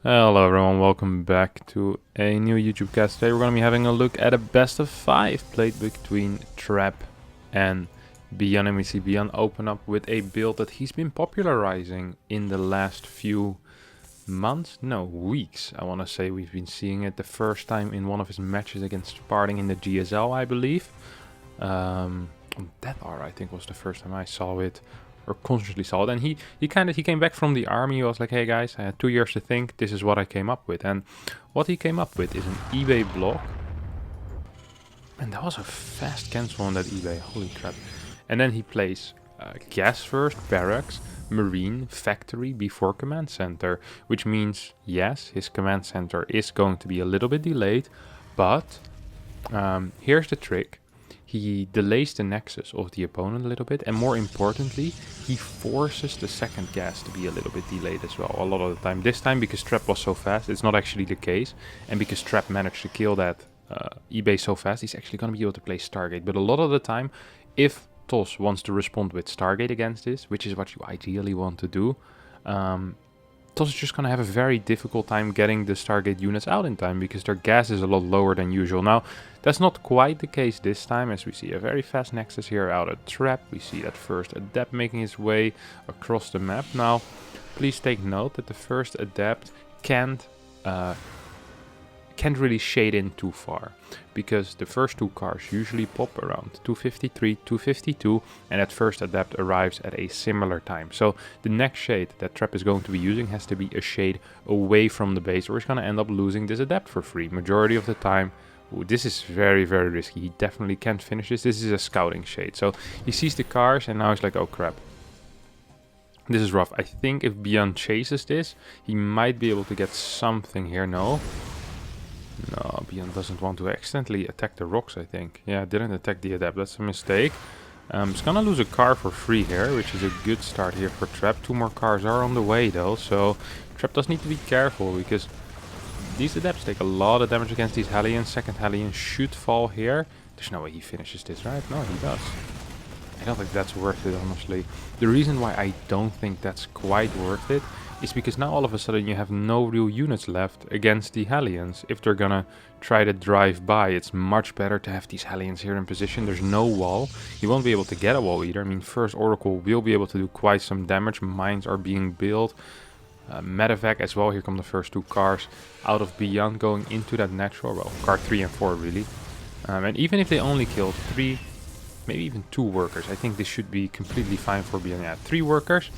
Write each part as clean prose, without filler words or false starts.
Hello everyone, welcome back to a new YouTube cast. Today we're going to be having a look at a best of 5 played between Trap and Byun, and we see Byun open up with a build that he's been popularizing in the last few months, no, weeks. I want to say we've been seeing it the first time in one of his matches against Sparting in the GSL, I believe. That R, I think, was the first time I saw it. Or consciously saw it, and he came back from the army. He was like, hey guys, I had 2 years to think, this is what I came up with. And what he came up with is an eBay block, and that was a fast cancel on that eBay, holy crap. And then he plays gas first, barracks, marine, factory before command center, which means yes, his command center is going to be a little bit delayed, but here's the trick. He delays the nexus of the opponent a little bit, and more importantly, he forces the second gas to be a little bit delayed as well a lot of the time. This time, because Trap was so fast, it's not actually the case, and because Trap managed to kill that eBay so fast, he's actually going to be able to play Stargate. But a lot of the time, if TOS wants to respond with Stargate against this, which is what you ideally want to do, TOS is just going to have a very difficult time getting the Stargate units out in time because their gas is a lot lower than usual. Now, that's not quite the case this time, as we see a very fast Nexus here out at Trap. We see that first Adept making his way across the map. Now, please take note that the first Adept can't really shade in too far, because the first 2 cars usually pop around 253, 252, and that first Adept arrives at a similar time. So the next shade that Trap is going to be using has to be a shade away from the base, or he's going to end up losing this Adept for free majority of the time. Ooh, this is very, very risky. He definitely can't finish this. This is a scouting shade. So he sees the cars and now he's like, oh crap. This is rough. I think if Byun chases this, he might be able to get something here. No, Byun doesn't want to accidentally attack the rocks, I think. Yeah, didn't attack the Adept. That's a mistake. He's gonna lose a car for free here, which is a good start here for Trap. 2 more cars are on the way though, so Trap does need to be careful, because these Adepts take a lot of damage against these Hellions. Second Hellion should fall here. There's no way he finishes this, right? No, he does. I don't think that's worth it, honestly. The reason why I don't think that's quite worth it is because now all of a sudden you have no real units left against the Hellions. If they're gonna try to drive by, it's much better to have these Hellions here in position. There's no wall. He won't be able to get a wall either. I mean, first Oracle will be able to do quite some damage. Mines are being built. Medevac as well. Here come the first 2 cars out of Byun going into that natural. Well, car 3 and 4 really. And even if they only killed 3, maybe even 2 workers, I think this should be completely fine for Byun. Yeah, 3 workers.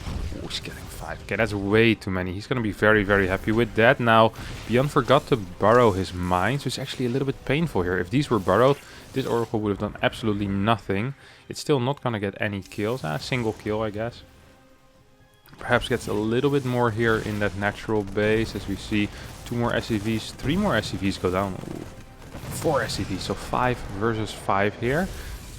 Oh, he's getting 5. Okay, that's way too many. He's going to be very, very happy with that. Now, Byun forgot to burrow his mines, so it's actually a little bit painful here. If these were burrowed, this Oracle would have done absolutely nothing. It's still not going to get any kills. Single kill, I guess. Perhaps gets a little bit more here in that natural base, as we see 2 more SCVs, 3 more SCVs go down. Ooh, 4 SCVs, so 5 versus 5 here.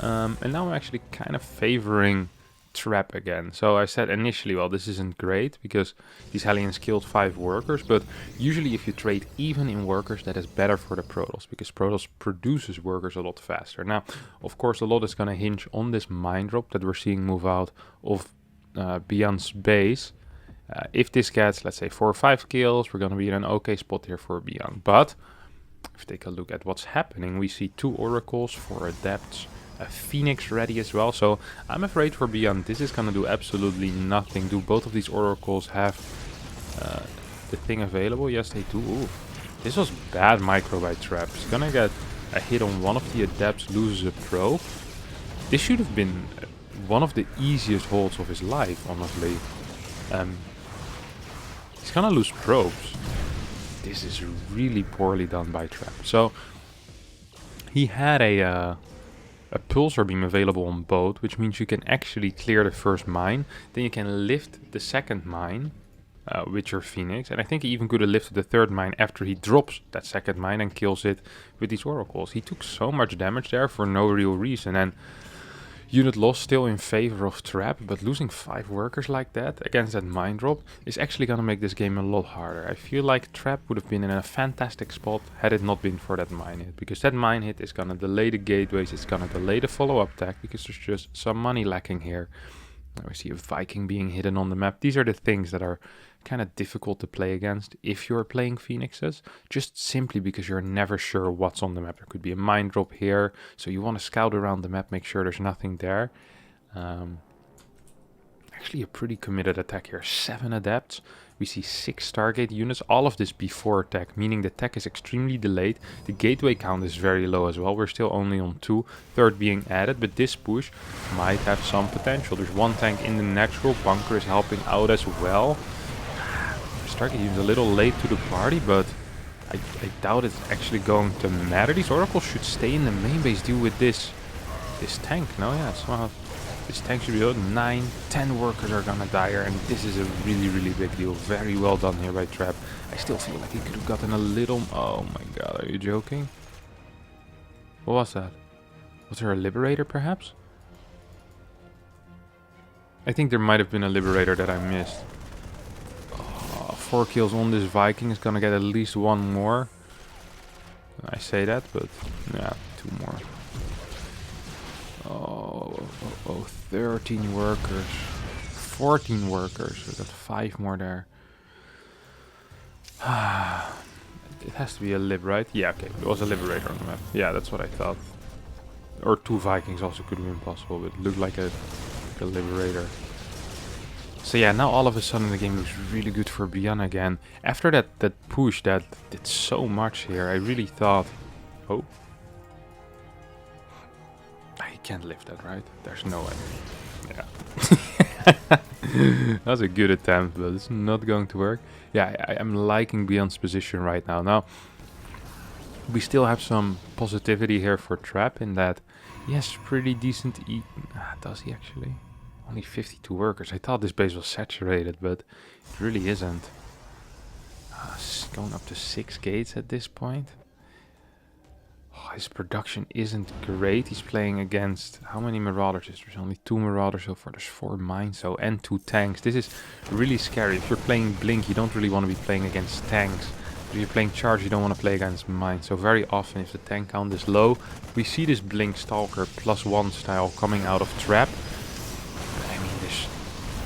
And now I'm actually kind of favoring Trap again. So I said initially, well, this isn't great because these Hellions killed 5 workers, but usually if you trade even in workers, that is better for the Protoss, because Protoss produces workers a lot faster. Now, of course, a lot is going to hinge on this mine drop that we're seeing move out of Byun's base. If this gets, let's say, 4 or 5 kills, we're going to be in an okay spot here for Byun. But if we take a look at what's happening, we see 2 Oracles, 4 Adepts, a Phoenix ready as well. So I'm afraid for Byun, this is going to do absolutely nothing. Do both of these Oracles have the thing available? Yes, they do. Ooh, this was bad micro by Trap. He's going to get a hit on one of the Adepts, loses a probe. This should have been one of the easiest holds of his life, honestly. He's gonna lose probes. This is really poorly done by Trap. So he had a pulsar beam available on both, which means you can actually clear the first mine. Then you can lift the second mine with your Phoenix. And I think he even could have lifted the third mine after he drops that second mine and kills it with these Oracles. He took so much damage there for no real reason. And unit loss still in favor of Trap, but losing 5 workers like that against that mine drop is actually going to make this game a lot harder. I feel like Trap would have been in a fantastic spot had it not been for that mine hit, because that mine hit is going to delay the gateways, it's going to delay the follow-up attack, because there's just some money lacking here. Now we see a Viking being hidden on the map. These are the things that are kind of difficult to play against if you're playing Phoenixes, just simply because you're never sure what's on the map. There could be a mine drop here, so you want to scout around the map, make sure there's nothing there. Actually a pretty committed attack here. 7 adepts. We see 6 Stargate units, all of this before tech, meaning the tech is extremely delayed. The gateway count is very low as well. We're still only on 2, third being added, but this push might have some potential. There's 1 tank in the natural, bunker is helping out as well. Stargate unit a little late to the party, but I doubt it's actually going to matter. These oracles should stay in the main base, deal with this tank. No, yeah, somehow this tank should be out. 9, 10 workers are gonna die here, and this is a really, really big deal. Very well done here by Trap. I still feel like he could have gotten a little... Oh my god, are you joking? What was that? Was there a Liberator, perhaps? I think there might have been a Liberator that I missed. 4 kills on this Viking is gonna get at least 1 more. I say that, but yeah, 2 more. Oh, 13 workers. 14 workers. We got 5 more there. It has to be a lib, right? Yeah, okay. There was a Liberator on the map. Yeah, that's what I thought. Or 2 Vikings also could have been possible, but it looked like a Liberator. So yeah, now all of a sudden the game looks really good for Byun again. After that push that did so much here, I really thought... Oh. I can't lift that, right? There's no way. Yeah. That was a good attempt, but it's not going to work. Yeah, I'm liking Byun's position right now. Now, we still have some positivity here for Trap in that he has pretty decent... does he actually? Only 52 workers. I thought this base was saturated, but it really isn't. Going up to 6 gates at this point. Oh, his production isn't great. He's playing against... How many Marauders is there? There's only 2 Marauders so far. There's 4 mines, so, and 2 tanks. This is really scary. If you're playing Blink, you don't really want to be playing against tanks. If you're playing Charge, you don't want to play against mines. So very often, if the tank count is low, we see this Blink Stalker +1 style coming out of Trap.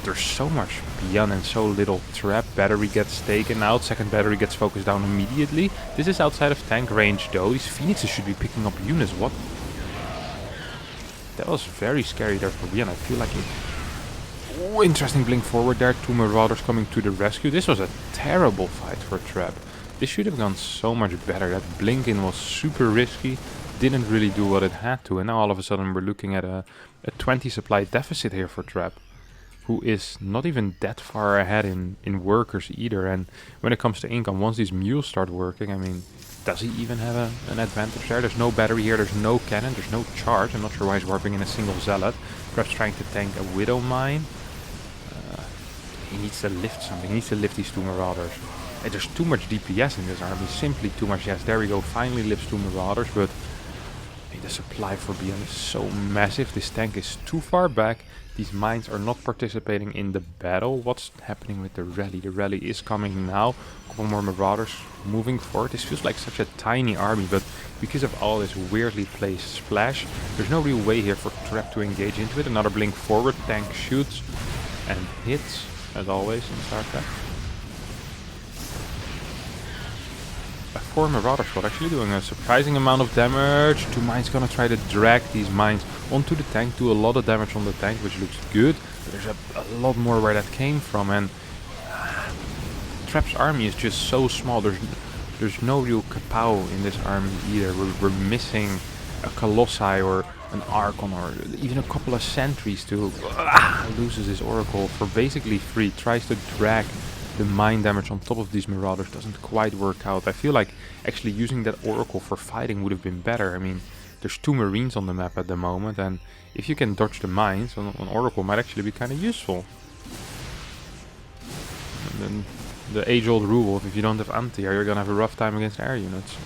There's so much Byun and so little Trap. Battery gets taken out, second battery gets focused down immediately. This is outside of tank range though. These Phoenixes should be picking up units. What? That was very scary there for Byun. I feel like it... Oh, interesting blink forward there. 2 Marauders coming to the rescue. This was a terrible fight for Trap. This should have gone so much better. That blink in was super risky. Didn't really do what it had to. And now all of a sudden we're looking at a 20 supply deficit here for Trap, who is not even that far ahead in workers either. And when it comes to income, once these mules start working, I mean, does he even have an advantage there? There's no battery here, there's no cannon, there's no charge. I'm not sure why he's warping in a single Zealot. Perhaps trying to tank a Widow Mine. He needs to lift something, he needs to lift these 2 Marauders. And there's too much DPS in this army, simply too much. Yes, there we go, finally lifts 2 Marauders, but the supply for Byun is so massive. This tank is too far back. These mines are not participating in the battle. What's happening with the rally? The rally is coming now. A couple more Marauders moving forward. This feels like such a tiny army, but because of all this weirdly placed splash, there's no real way here for Trap to engage into it. Another blink forward. Tank shoots and hits, as always in Starcraft. A 4 Marauder squad actually doing a surprising amount of damage. 2 mines gonna try to drag these mines onto the tank, do a lot of damage on the tank, which looks good. But there's a lot more where that came from, and Trap's army is just so small. There's no real kapow in this army either. We're missing a Colossi or an Archon or even a couple of sentries to loses his Oracle for basically free. Tries to drag the mine damage on top of these Marauders, doesn't quite work out. I feel like actually using that Oracle for fighting would have been better. I mean, there's 2 Marines on the map at the moment, and if you can dodge the mines, an Oracle might actually be kind of useful. And then the age-old rule of if you don't have anti-air, you're gonna have a rough time against air units.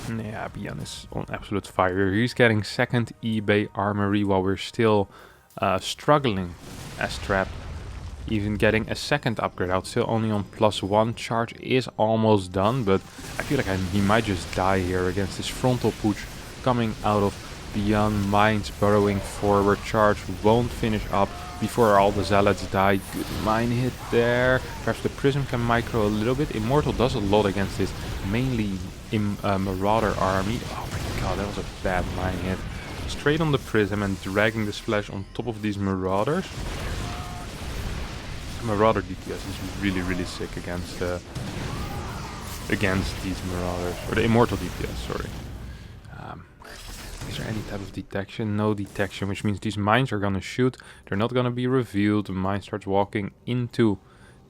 Yeah, Byun is on absolute fire. He's getting 2nd eBay Armory while we're still struggling as Trap. Even getting a 2nd upgrade out, still only on +1. Charge is almost done, but I feel like he might just die here against this frontal push coming out of Byun. Mines burrowing forward. Charge won't finish up. before all the zealots die. Good mine hit there. Perhaps the prism can micro a little bit. Immortal does a lot against this mainly marauder army. Oh my god, that was a bad mine hit. Straight on the prism and dragging the splash on top of these marauders. Marauder DPS is really sick against these marauders, or the immortal DPS, sorry. Is there any type of detection? No detection, which means these mines are gonna shoot. They're not gonna be revealed. The mine starts walking into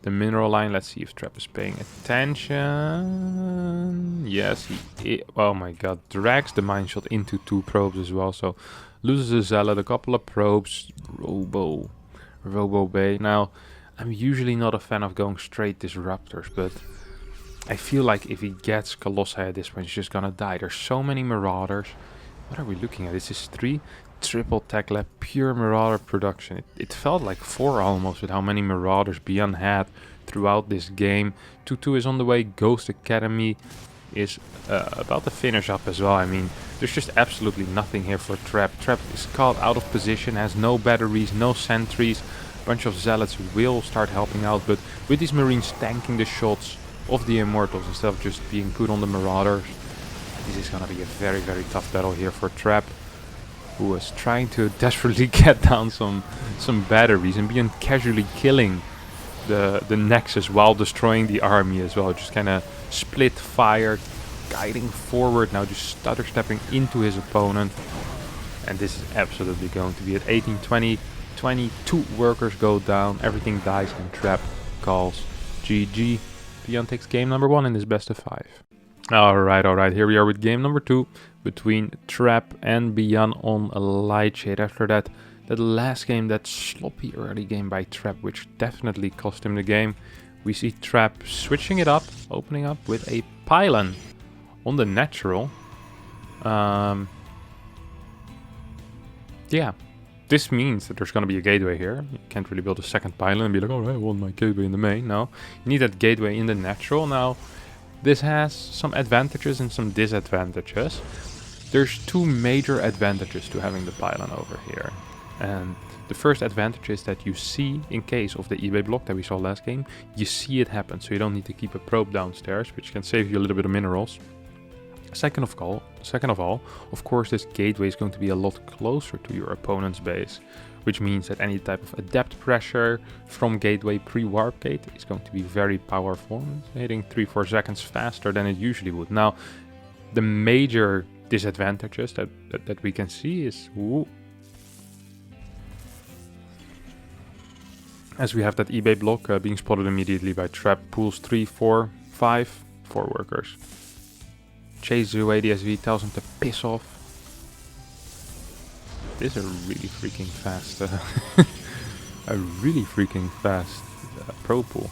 the mineral line. Let's see if Trap is paying attention. Yes, oh my god, drags the mine shot into 2 probes as well. So loses a zealot, a couple of probes. Robo Bay. Now, I'm usually not a fan of going straight disruptors, but I feel like if he gets Colossi at this point, he's just gonna die. There's so many marauders. What are we looking at? This is 3 triple tech lab, pure marauder production. It felt like 4 almost with how many marauders Byun had throughout this game. 2-2 is on the way. Ghost Academy is about to finish up as well. I mean, there's just absolutely nothing here for Trap. Trap is caught out of position, has no batteries, no sentries. A bunch of zealots will start helping out, but with these marines tanking the shots of the immortals instead of just being put on the marauders, this is gonna be a very tough battle here for Trap, who is trying to desperately get down some batteries and Byun casually killing the Nexus while destroying the army as well. Just kind of split fire, guiding forward, now just stutter stepping into his opponent. And this is absolutely going to be at 18, 20, 22 workers go down, everything dies, and Trap calls GG. Byun takes game number 1 in this best of 5. Alright, here we are with game number 2 between Trap and Byun on Lightshade. After that last game, that sloppy early game by Trap, which definitely cost him the game, we see Trap switching it up, opening up with a pylon on the natural. Yeah, this means that there's going to be a gateway here. You can't really build a second pylon and be like, oh, I want my gateway in the main. No, you need that gateway in the natural. Now, this has some advantages and some disadvantages. There's 2 major advantages to having the pylon over here. And the first advantage is that you see, in case of the eBay block that we saw last game, you see it happen. So you don't need to keep a probe downstairs, which can save you a little bit of minerals. Second of all, of course, this gateway is going to be a lot closer to your opponent's base, which means that any type of adept pressure from gateway pre-warp gate is going to be very powerful, hitting 3-4 seconds faster than it usually would. Now, the major disadvantages that we can see is, as we have that eBay block being spotted immediately by Trap, pulls 3, 4, 5, 4 workers. Chases away the SV, tells him to piss off. This is a really freaking fast, pro pool.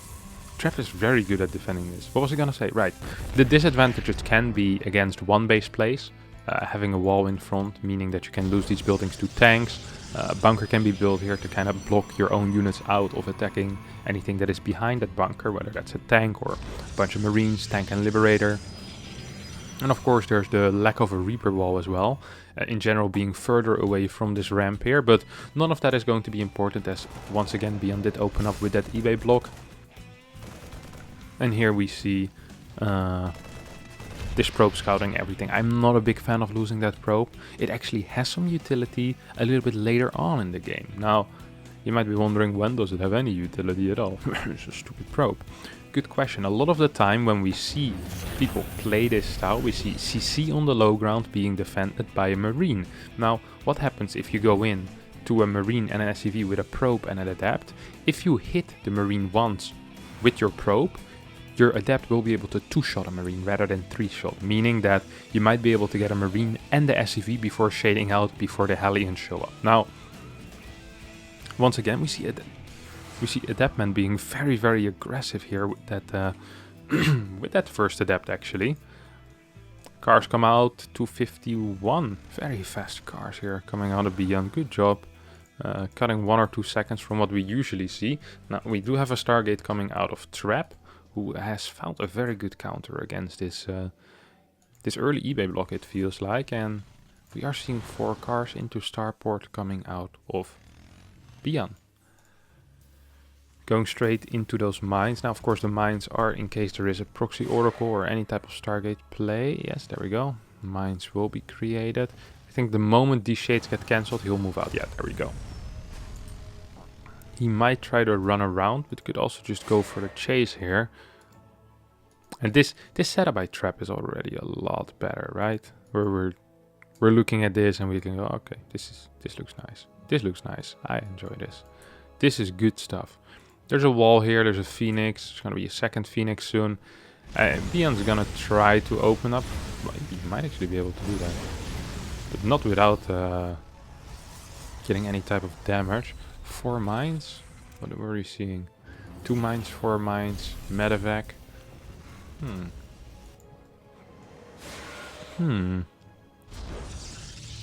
Trap is very good at defending this. What was I gonna say? Right, the disadvantages can be against one base plays, having a wall in front, meaning that you can lose these buildings to tanks. A bunker can be built here to kind of block your own units out of attacking anything that is behind that bunker, whether that's a tank or a bunch of marines, tank and liberator. And of course there's the lack of a Reaper wall as well, in general being further away from this ramp here, but none of that is going to be important, as once again Byun did open up with that eBay block. And here we see this probe scouting everything. I'm not a big fan of losing that probe. It actually has some utility a little bit later on in the game. Now, you might be wondering, when does it have any utility at all? It's a stupid probe. Good question. A lot of the time when we see people play this style, we see CC on the low ground being defended by a marine. Now, what happens if you go in to a marine and an SCV with a probe and an adept? If you hit the marine once with your probe, your adept will be able to 2-shot a marine rather than 3-shot, meaning that you might be able to get a marine and the SCV before shading out before the Hellions show up. Now, once again, we see Adeptman being very aggressive here with that with that first adept actually. Cars come out, 251. Very fast cars here coming out of Byun. Good job. Cutting 1 or 2 seconds from what we usually see. Now, we do have a Stargate coming out of Trap, who has found a very good counter against this this early eBay block, it feels like. And we are seeing 4 cars into Starport coming out of Byun. going straight into those mines. Now, of course, the mines are in case there is a proxy oracle or any type of Stargate play. Yes, there we go. Mines will be created. I think the moment these shades get cancelled, he'll move out. Yeah, there we go. He might try to run around, but could also just go for the chase here. And this setup by trap is already a lot better, right? We're looking at this and we can go, okay, this looks nice. This looks nice. I enjoy this. This is good stuff. There's a wall here. There's a phoenix. There's gonna be a second phoenix soon. Byun's gonna try to open up. Well, he might actually be able to do that, but not without getting any type of damage. 4 mines. What were we seeing? 2 mines, 4 mines, medevac.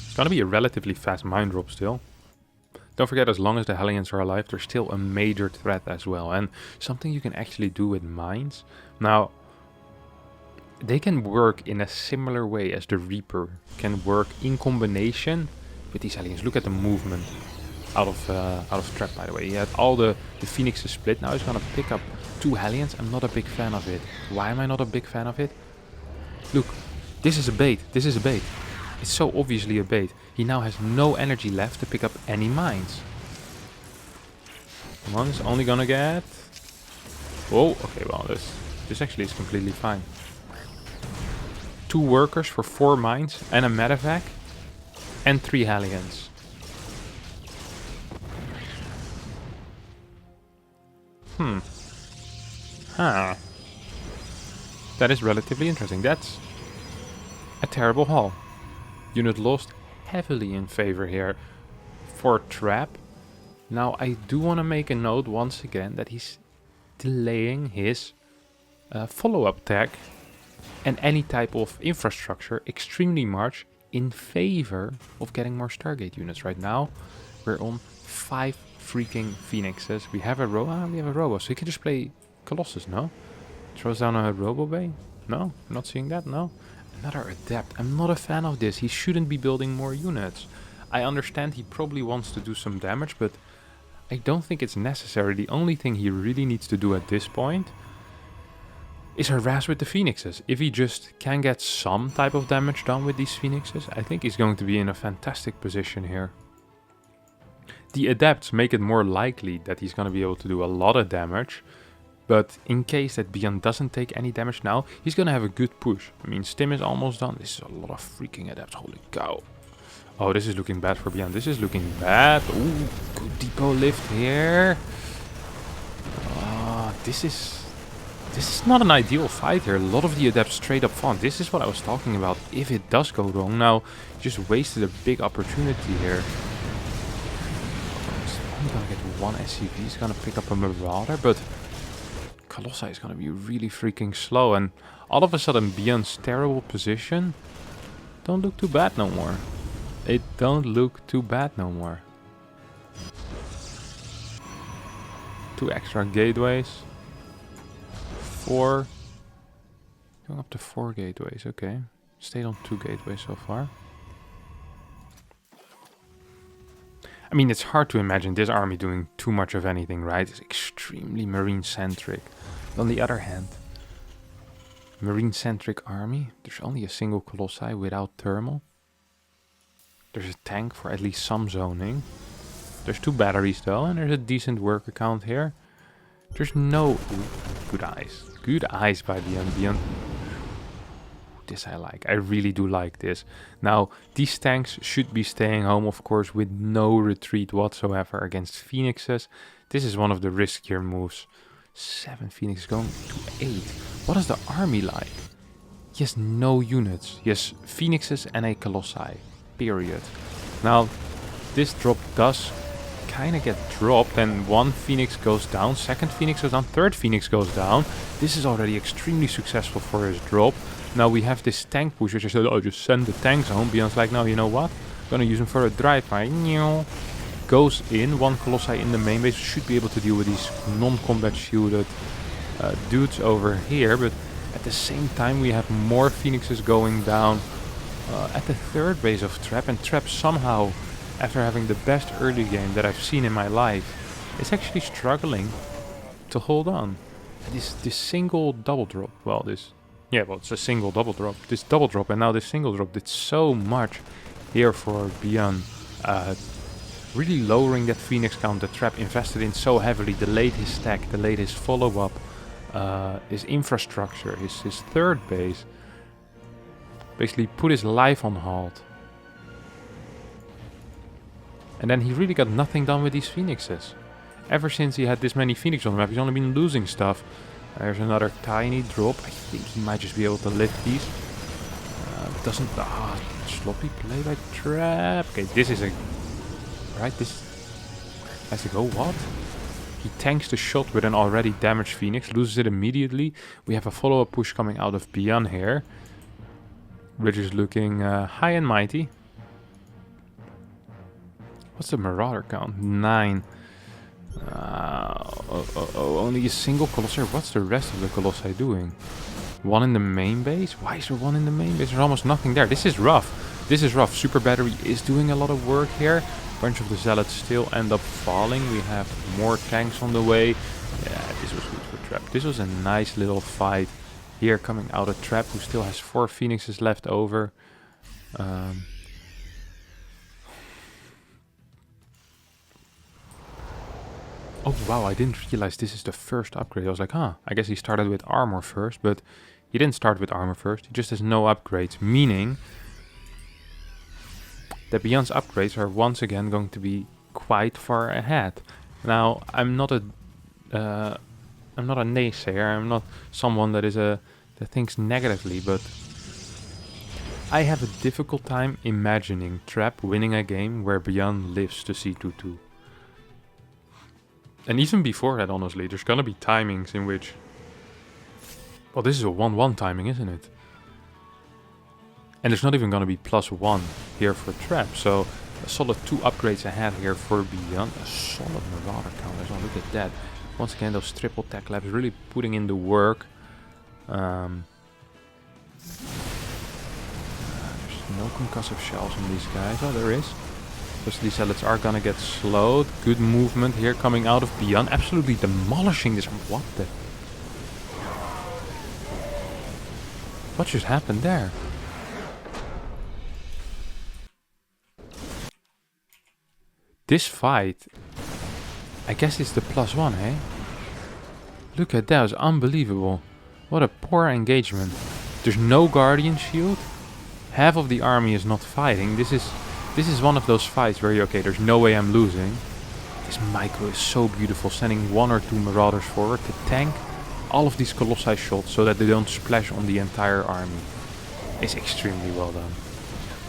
It's gonna be a relatively fast mine drop still. Don't forget, as long as the Hellions are alive, they're still a major threat as well. And something you can actually do with mines. Now, they can work in a similar way as the Reaper can work in combination with these Hellions. Look at the movement out of trap, by the way. He had all the Phoenixes split. Now he's gonna pick up 2 Hellions. I'm not a big fan of it. Why am I not a big fan of it? Look, this is a bait. This is a bait. It's so obviously a bait. He now has no energy left to pick up any mines. Come on, it's only gonna get... Oh, okay, well, this actually is completely fine. 2 workers for 4 mines and a medevac and 3 Hellions. That is relatively interesting. That's a terrible haul. Unit lost heavily in favor here for trap. Now I do want to make a note once again that he's delaying his follow-up tech and any type of infrastructure extremely much in favor of getting more Stargate units. Right now we're on 5 freaking Phoenixes. We have a Robo, so he can just play Colossus, no? Throws down a Robo Bay? No? I'm not seeing that, no? Another Adept. I'm not a fan of this. He shouldn't be building more units. I understand he probably wants to do some damage, but I don't think it's necessary. The only thing he really needs to do at this point is harass with the Phoenixes. If he just can get some type of damage done with these Phoenixes, I think he's going to be in a fantastic position here. The Adepts make it more likely that he's going to be able to do a lot of damage. But in case that Byun doesn't take any damage now, he's going to have a good push. I mean, Stim is almost done. This is a lot of freaking Adepts. Holy cow. Oh, this is looking bad for Byun. This is looking bad. Ooh, good depot lift here. This is not an ideal fight here. A lot of the Adepts straight up front. This is what I was talking about. If it does go wrong, now just wasted a big opportunity here. He's only going to get 1 SCV. He's going to pick up a Marauder, but Colossi is going to be really freaking slow, and all of a sudden Byun's terrible position don't look too bad no more. It don't look too bad no more. 2 extra gateways. 4. Going up to 4 gateways, okay. Stayed on 2 gateways so far. I mean, it's hard to imagine this army doing too much of anything, right? It's extremely marine-centric. On the other hand, marine-centric army, there's only a single Colossi without thermal. There's a tank for at least some zoning. There's 2 batteries though, and there's a decent worker count here. There's no... Ooh, good eyes. Good eyes by Byun. This I like. I really do like this. Now, these tanks should be staying home, of course, with no retreat whatsoever against Phoenixes. This is one of the riskier moves. 7 Phoenixes going to 8. What is the army like? He has no units. He has Phoenixes and a Colossi. Period. Now, this drop does kind of get dropped, and 1 Phoenix goes down, 2nd Phoenix goes down, 3rd Phoenix goes down. This is already extremely successful for his drop. Now we have this tank push, which I said, oh, just send the tanks home. Byun's like, no, you know what? I'm gonna use him for a drive-by. Goes in, 1 Colossi in the main base, should be able to deal with these non-combat shielded dudes over here, but at the same time we have more Phoenixes going down at the 3rd base of Trap, and Trap somehow, after having the best early game that I've seen in my life, is actually struggling to hold on. And this single double drop, well, it's a single double drop. This double drop and now this single drop did so much here for Byun. Really lowering that Phoenix count that Trap invested in so heavily, delayed his stack, delayed his follow-up, his infrastructure, his third base. Basically put his life on halt. And then he really got nothing done with these Phoenixes. Ever since he had this many Phoenix on the map, he's only been losing stuff. There's another tiny drop. I think he might just be able to lift these. Doesn't... sloppy play by Trap. Okay, this is a... Right, this has to go. What? He tanks the shot with an already damaged Phoenix, loses it immediately. We have a follow-up push coming out of Byun here, which is looking high and mighty. What's the Marauder count? 9. Only a single Colossi. What's the rest of the Colossi doing? One in the main base? Why is there one in the main base? There's almost nothing there. This is rough. This is rough. Super Battery is doing a lot of work here. Bunch of the Zealots still end up falling. We have more tanks on the way. Yeah, this was good for Trap. This was a nice little fight here coming out of Trap, who still has 4 Phoenixes left over. Oh wow, I didn't realize this is the first upgrade. I was like, I guess he started with armor first, but he didn't start with armor first. He just has no upgrades, meaning that Byun's upgrades are once again going to be quite far ahead. Now, I'm not a naysayer. I'm not someone that thinks negatively, but I have a difficult time imagining Trap winning a game where Byun lives to see 2-2. And even before that, honestly, there's gonna be timings in which... Well, this is a 1-1 timing, isn't it? And there's not even gonna be +1 here for Trap, so a solid 2 upgrades ahead here for Byun. A solid Marauder count as well, look at that. Once again, those triple tech labs really putting in the work. There's no concussive shells on these guys. Oh, there is. Because these Zealots are gonna get slowed. Good movement here coming out of Byun. Absolutely demolishing this. What the... What just happened there? This fight, I guess it's the +1, eh? Look at that, it's unbelievable. What a poor engagement. There's no Guardian Shield. Half of the army is not fighting. This is one of those fights where okay, there's no way I'm losing. This micro is so beautiful, sending 1 or 2 Marauders forward to tank all of these Colossi shots so that they don't splash on the entire army. It's extremely well done.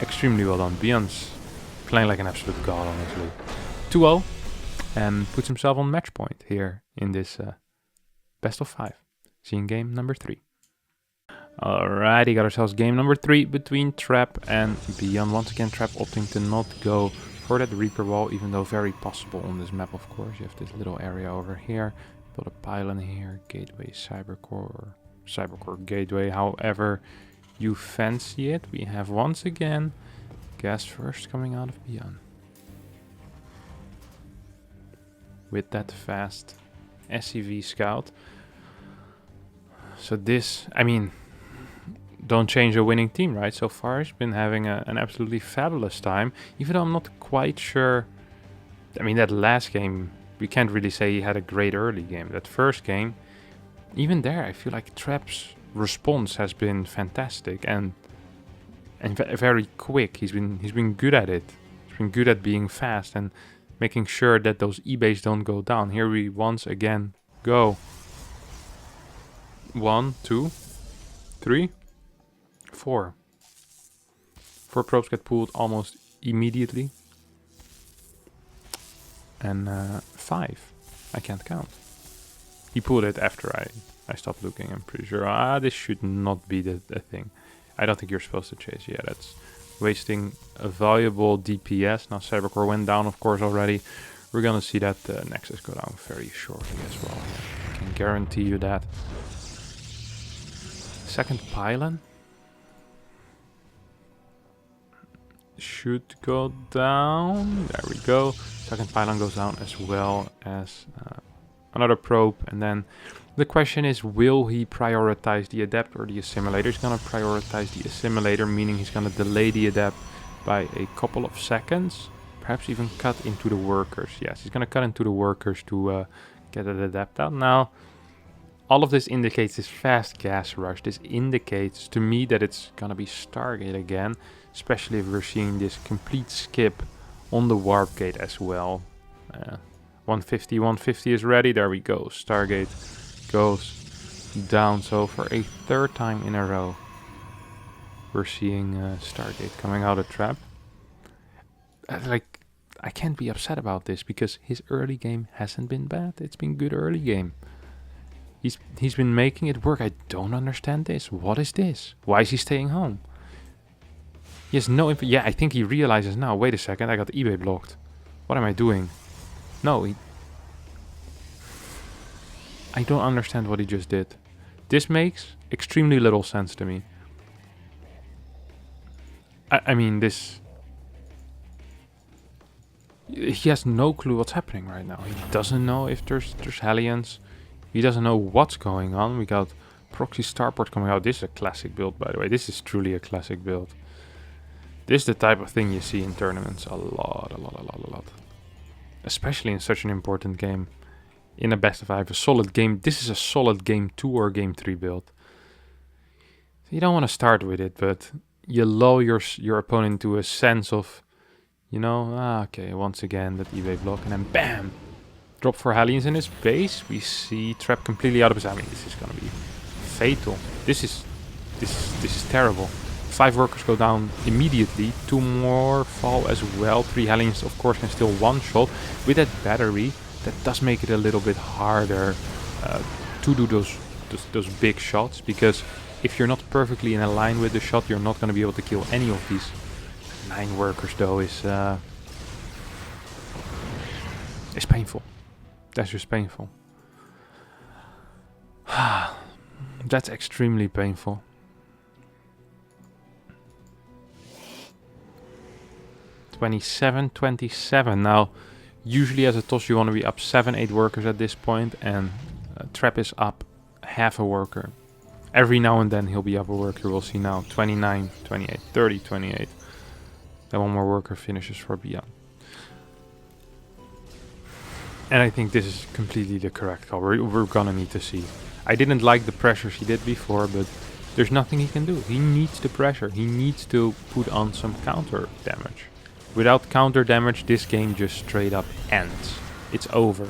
Extremely well done. Byun's playing like an absolute god, honestly. 2-0 and puts himself on match point here in this best of 5. See you in game number 3. Alrighty, got ourselves game number 3 between Trap and Byun. Once again, Trap opting to not go for that Reaper wall, even though very possible on this map, of course. You have this little area over here, build a pylon here, gateway, cybercore gateway, however you fancy it. We have once again gas first coming out of Byun. With that fast SCV scout. So this, I mean, don't change a winning team, right? So far he's been having an absolutely fabulous time, even though I'm not quite sure. I mean, that last game, we can't really say he had a great early game. That first game, even there, I feel like Trap's response has been fantastic and very quick. He's been good at it. He's been good at being fast and making sure that those E-bays don't go down. Here we once again go. 1, 2, 3, 4. 4 probes get pulled almost immediately. And 5. I can't count. He pulled it after I stopped looking, I'm pretty sure. This should not be the thing. I don't think you're supposed to chase. Yeah, that's wasting a valuable DPS. Now Cybercore went down, of course, already. We're gonna see that Nexus go down very shortly as well. I can guarantee you that. Second pylon should go down. There we go. Second pylon goes down as well as another probe, and then the question is, will he prioritize the adept or the assimilator? He's gonna prioritize the assimilator, meaning he's gonna delay the adept by a couple of seconds, perhaps even cut into the workers. Yes, he's gonna cut into the workers to get the adept out. Now, all of this indicates this fast gas rush. This indicates to me that it's gonna be Stargate again, especially if we're seeing this complete skip on the warp gate as well. 150 is ready. There we go. Stargate goes down. So for a third time in a row, we're seeing Stargate coming out of trap. Like, I can't be upset about this because his early game hasn't been bad. It's been good early game. He's been making it work. I don't understand this. What is this? Why is he staying home? He has no info. Yeah, I think he realizes now. Wait a second, I got eBay blocked. What am I doing? No, I don't understand what he just did. This makes extremely little sense to me. I mean, this... He has no clue what's happening right now. He doesn't know if there's Hellions. He doesn't know what's going on. We got Proxy Starport coming out. This is a classic build, by the way. This is truly a classic build. This is the type of thing you see in tournaments a lot. Especially in such an important game. In a best of 5, a solid game. This is a solid game 2 or game 3 build. You don't want to start with it, but you lull your opponent to a sense of, you know, okay, once again that eBay block, and then BAM! Drop for Hellions in his base. We see trap completely out of his... I mean, this is gonna be fatal. This is terrible. 5 workers go down immediately. 2 more fall as well. 3 Hellions, of course, can still one-shot. With that battery, that does make it a little bit harder to do those big shots, because if you're not perfectly in a line with the shot, you're not going to be able to kill any of these. 9 workers, though, is painful. That's just painful. That's extremely painful. $27-27. Now, usually as a toss you want to be up 7-8 workers at this point, and trap is up half a worker. Every now and then he'll be up a worker. We'll see now. 29, 28, 30, 28. Then one more worker finishes for Byun. And I think this is completely the correct call. We're gonna need to see. I didn't like the pressures he did before, but there's nothing he can do. He needs the pressure. He needs to put on some counter damage. Without counter damage, this game just straight up ends. It's over.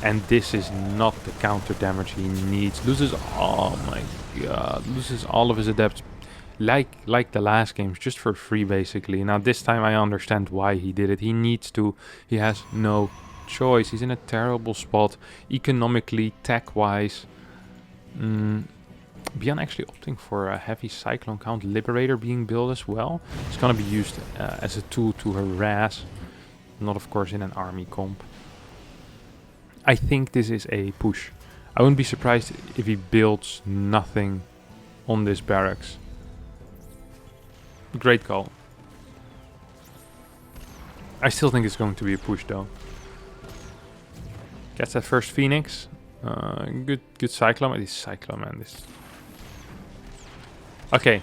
And this is not the counter damage he needs. Loses, oh my god, loses all of his adepts. Like the last games, just for free basically. Now this time I understand why he did it. He needs to. He has no choice. He's in a terrible spot economically, tech-wise. Byun actually opting for a heavy Cyclone Count Liberator being built as well. It's gonna be used as a tool to harass, not of course in an army comp. I think this is a push. I wouldn't be surprised if he builds nothing on this barracks. Great call. I still think it's going to be a push though. Gets that first Phoenix. Good Cyclone. This Cyclone, man. This. Okay.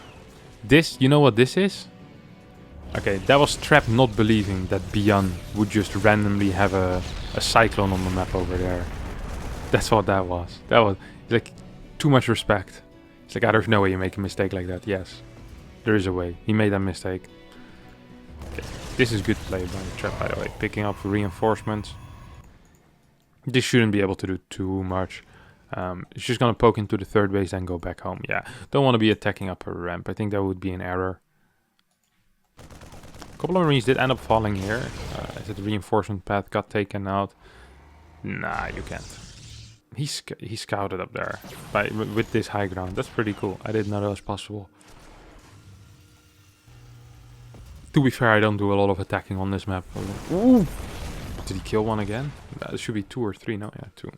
This, you know what this is? Okay, that was Trap not believing that Byun would just randomly have a Cyclone on the map over there. That's what that was. That was like too much respect. It's like, there's no way you make a mistake like that. Yes, there is a way. He made that mistake. Okay. This is good play by Trap, by the way. Picking up reinforcements. This shouldn't be able to do too much. It's just going to poke into the third base and go back home. Yeah, don't want to be attacking up a ramp. I think that would be an error. A couple of Marines did end up falling here. As the reinforcement path got taken out. Nah, you can't. He scouted up there with this high ground. That's pretty cool. I didn't know that was possible. To be fair, I don't do a lot of attacking on this map. Ooh! Did he kill one again? It should be 2 or 3. No, yeah, 2.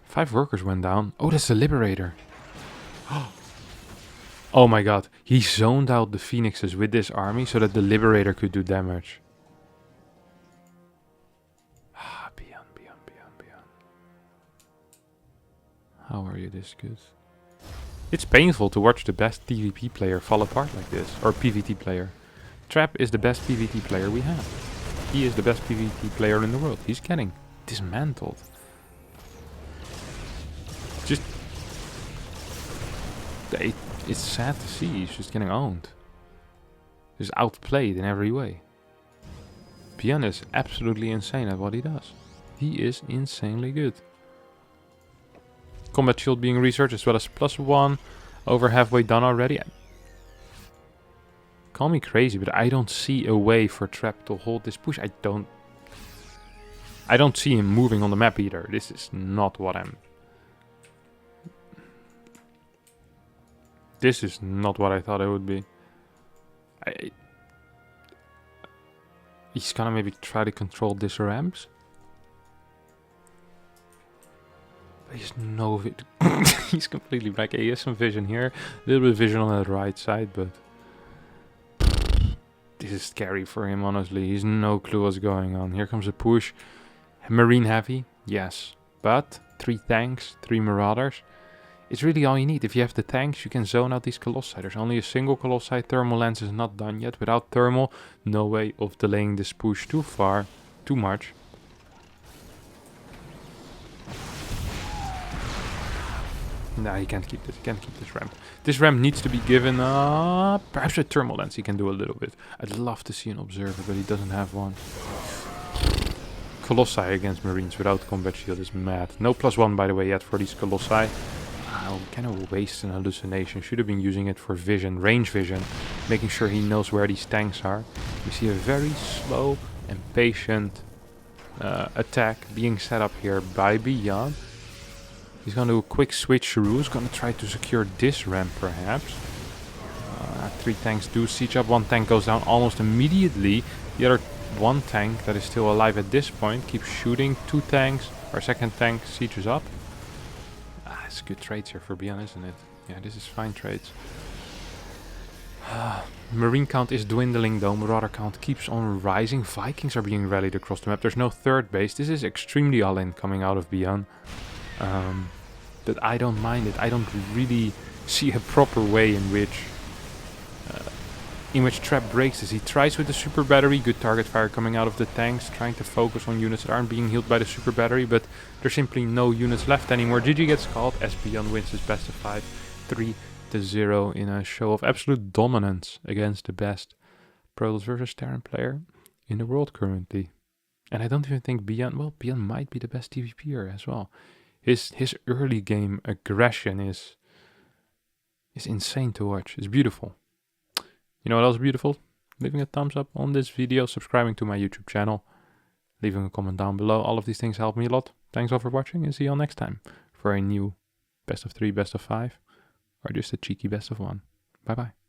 5 workers went down. Oh, that's the Liberator. Oh my god. He zoned out the Phoenixes with this army so that the Liberator could do damage. Byun. How are you this good? It's painful to watch the best PvP player fall apart like this. Or PvT player. Trap is the best PvT player we have. He is the best PvT player in the world. He's getting dismantled. Just... It's sad to see. He's just getting owned. Just outplayed in every way. Byun is absolutely insane at what he does. He is insanely good. Combat shield being researched as well as +1. Over halfway done already. Call me crazy, but I don't see a way for Trap to hold this push. I don't see him moving on the map either. This is not what This is not what I thought it would be. He's gonna maybe try to control this ramps. But he's he's completely back. He has some vision here. A little bit of vision on the right side, but this is scary for him, honestly. He's no clue what's going on. Here comes a push. Marine heavy, yes. But 3 tanks, 3 marauders. It's really all you need. If you have the tanks, you can zone out these Colossi. There's only a single Colossi. Thermal lens is not done yet. Without thermal, no way of delaying this push too much. Nah, he can't keep this. He can't keep this ramp. This ramp needs to be given up. Perhaps with thermal lens he can do a little bit. I'd love to see an observer, but he doesn't have one. Colossi against Marines without combat shield is mad. No +1 by the way yet for these Colossi. Kind of waste an hallucination. Should have been using it for vision, range vision, making sure he knows where these tanks are. We see a very slow and patient attack being set up here by Byun. He's going to do a quick switcheroo. He's going to try to secure this ramp perhaps. 3 tanks do siege up. 1 tank goes down almost immediately. The other 1 tank that is still alive at this point keeps shooting. 2 tanks, or second tank sieges up. It's good trades here for Byun, isn't it? Yeah, this is fine trades. Marine count is dwindling though. Marauder count keeps on rising. Vikings are being rallied across the map. There's no third base. This is extremely all-in coming out of Byun. But I don't mind it. I don't really see a proper way in which Trap breaks this. He tries with the super battery. Good target fire coming out of the tanks. Trying to focus on units that aren't being healed by the super battery. But there's simply no units left anymore. GG gets called as Byun wins his best of 5. 3-0 in a show of absolute dominance against the best Protoss versus Terran player in the world currently. And I don't even think Byun... Well, Byun might be the best TVPer as well. His early game aggression is insane to watch. It's beautiful. You know what else is beautiful? Leaving a thumbs up on this video, subscribing to my YouTube channel, leaving a comment down below. All of these things help me a lot. Thanks all for watching and see you all next time for a new best of 3, best of 5, or just a cheeky best of 1. Bye bye.